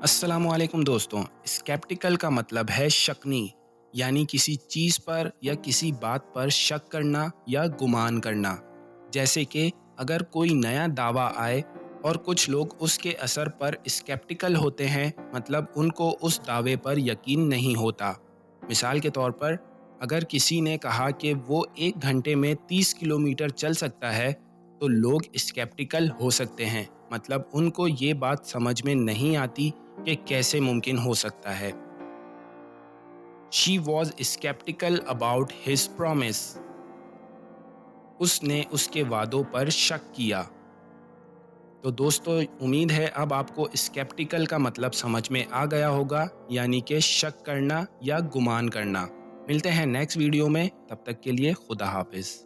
अस्सलामुअलैकुम दोस्तों। स्केप्टिकल का मतलब है शकनी, यानी किसी चीज़ पर या किसी बात पर शक करना या गुमान करना। जैसे कि अगर कोई नया दावा आए और कुछ लोग उसके असर पर स्केप्टिकल होते हैं, मतलब उनको उस दावे पर यकीन नहीं होता। मिसाल के तौर पर, अगर किसी ने कहा कि वो 1 घंटे में 30 किलोमीटर चल सकता है, तो लोग स्केप्टिकल हो सकते हैं, मतलब उनको ये बात समझ में नहीं आती कि कैसे मुमकिन हो सकता है। She was sceptical about his promise. उसने उसके वादों पर शक किया। तो दोस्तों, उम्मीद है अब आपको स्केप्टिकल का मतलब समझ में आ गया होगा, यानी कि शक करना या गुमान करना। मिलते हैं नेक्स्ट वीडियो में, तब तक के लिए खुदा हाफिज।